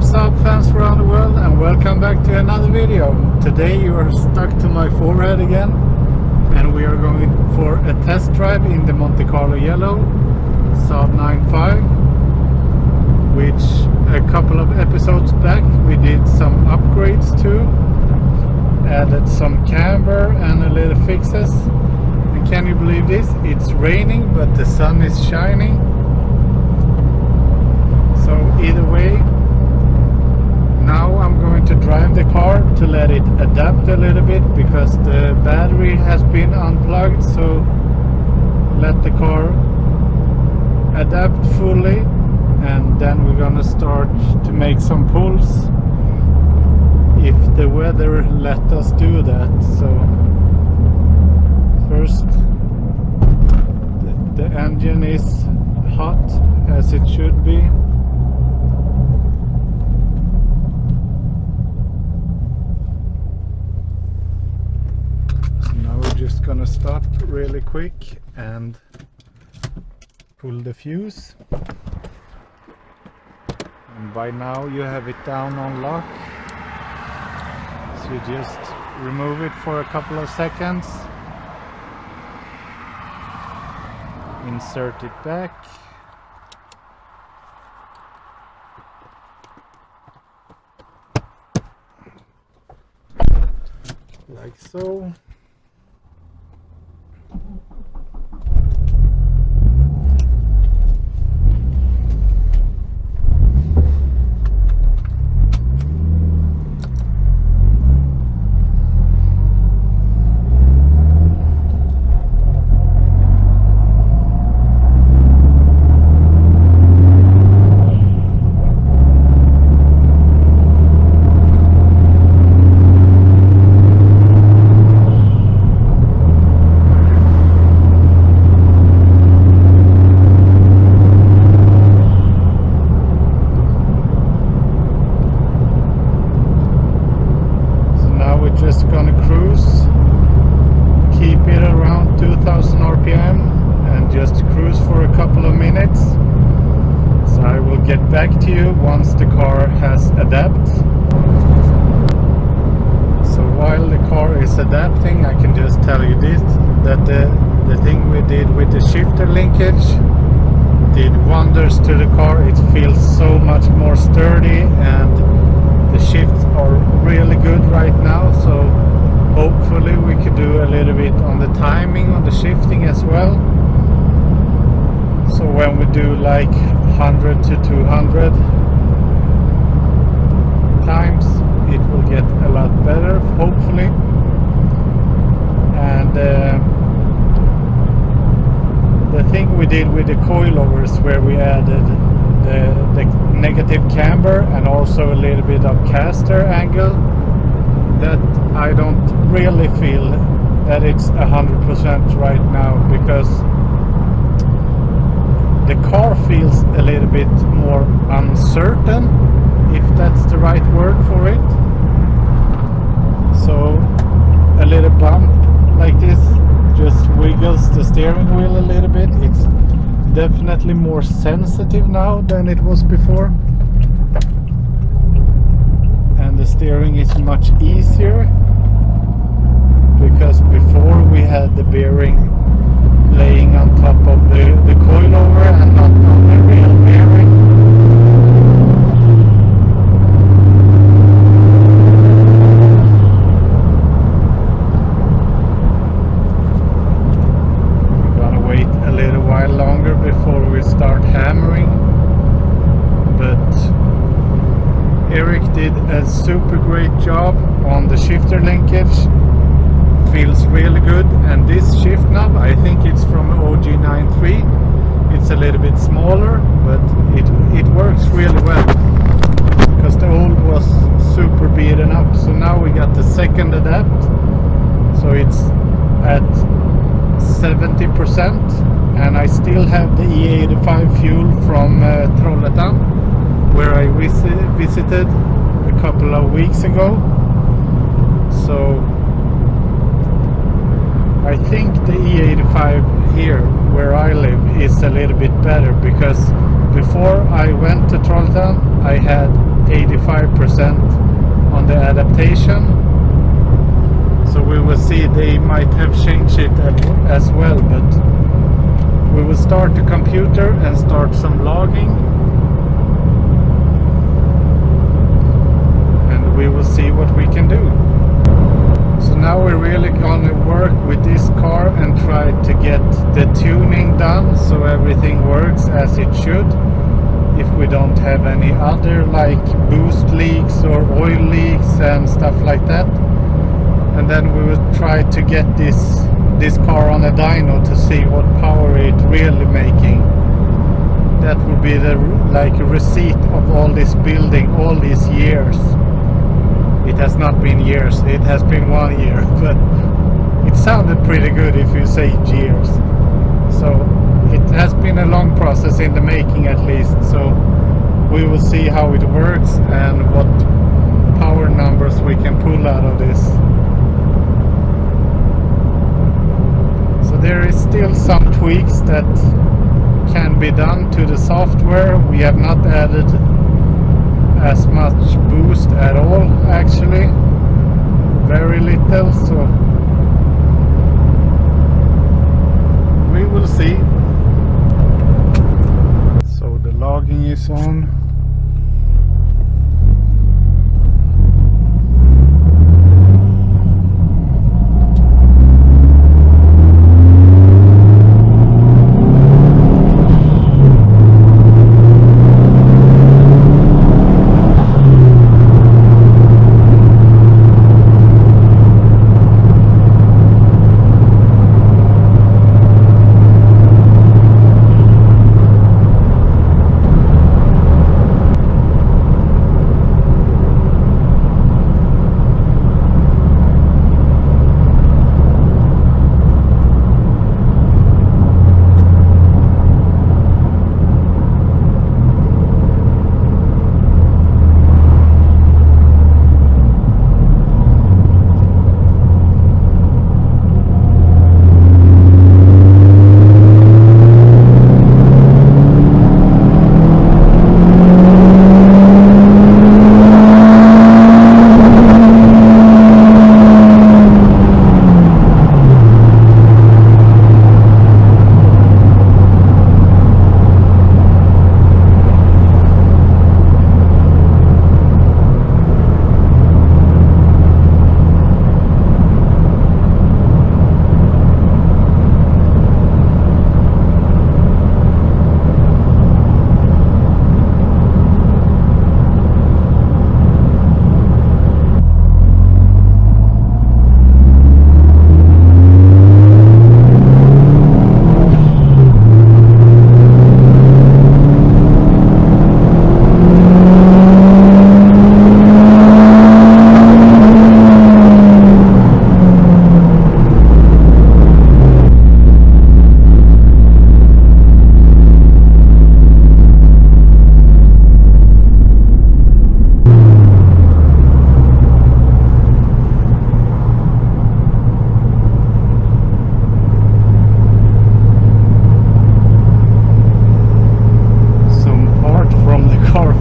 What's up, fans around the world, and welcome back to another video. Today you are stuck to my forehead again, and we are going for a test drive in the Monte Carlo Yellow Saab 9.5, which a couple of episodes back we did some upgrades to, added some camber and a little fixes. And can you believe this? It's raining but the sun is shining. So either way, now I'm going to drive the car to let it adapt a little bit, because the battery has been unplugged. So let the car adapt fully, and then we're gonna start to make some pulls if the weather let us do that. So first, the engine is hot as it should be. Just gonna stop really quick and pull the fuse, and by now you have it down on lock, so you just remove it for a couple of seconds, insert it back, like so. Just gonna cruise, keep it around 2000 RPM and just cruise for a couple of minutes. So I will get back to you once the car has adapted. So while the car is adapting, I can just tell you this, that the thing we did with the shifter linkage did wonders to the car. It feels so much more sturdy, and the shifts are really good right now, so hopefully we could do a little bit on the timing on the shifting as well. So when we do like 100 to 200 times, it will get a lot better, hopefully. And the thing we did with the coilovers, where we added the negative camber and also a little bit of caster angle, that I don't really feel that it's 100% right now, because the car feels a little bit more uncertain, if that's the right word for it. So a little bump like this just wiggles the steering wheel a little bit. It's definitely more sensitive now than it was before, and the steering is much easier, because before we had the bearing laying on top of the coilover and not on the real bearing. Longer before we start hammering, but Eric did a super great job on the shifter linkage. Feels really good, and this shift knob, I think it's from OG 9.3. It's a little bit smaller, but it works really well, because the old was super beaten up. So now we got the second adapt, so it's at 70%. And I still have the E85 fuel from Trollhättan, where I visited a couple of weeks ago. So I think the E85 here where I live is a little bit better, because before I went to Trollhättan I had 85% on the adaptation. So we will see, they might have changed it as well, but we will start the computer and start some logging, and we will see what we can do. So now we're really gonna work with this car and try to get the tuning done so everything works as it should. If we don't have any other like boost leaks or oil leaks and stuff like that. And then we will try to get this car on a dyno to see what power it really making. That would be the like receipt of all this building all these years. It has not been years, it has been 1 year, but it sounded pretty good if you say years. So it has been a long process in the making at least, so we will see how it works and what power numbers we can pull out of this. So there is still some tweaks that can be done to the software. We have not added as much boost at all, actually, very little, so we will see. So the logging is on.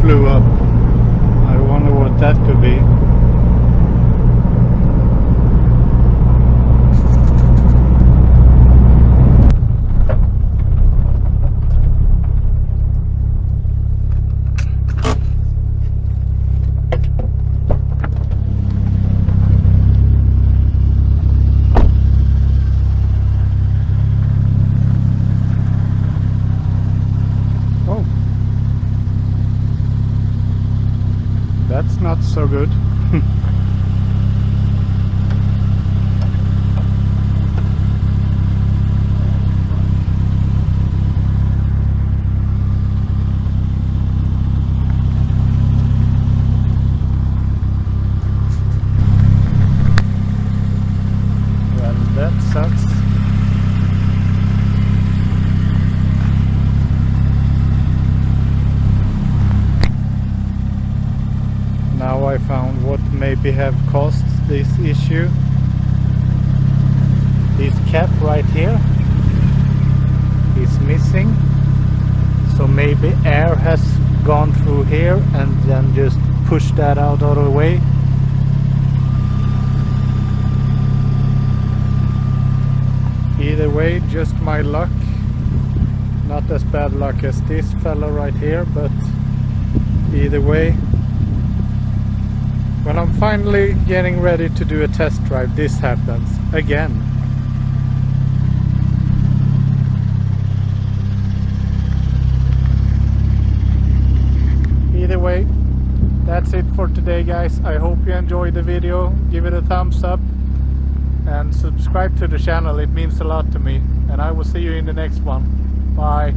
Flew up. I wonder what that could be. That's not so good. Well, that sucks. Now I found what maybe have caused this issue. This cap right here is missing, so maybe air has gone through here and then just push that out of the way. Either way, just my luck. Not as bad luck as this fella right here, but either way, when I'm finally getting ready to do a test drive, this happens again. Either way, that's it for today, guys. I hope you enjoyed the video. Give it a thumbs up and subscribe to the channel. It means a lot to me, and I will see you in the next one. Bye.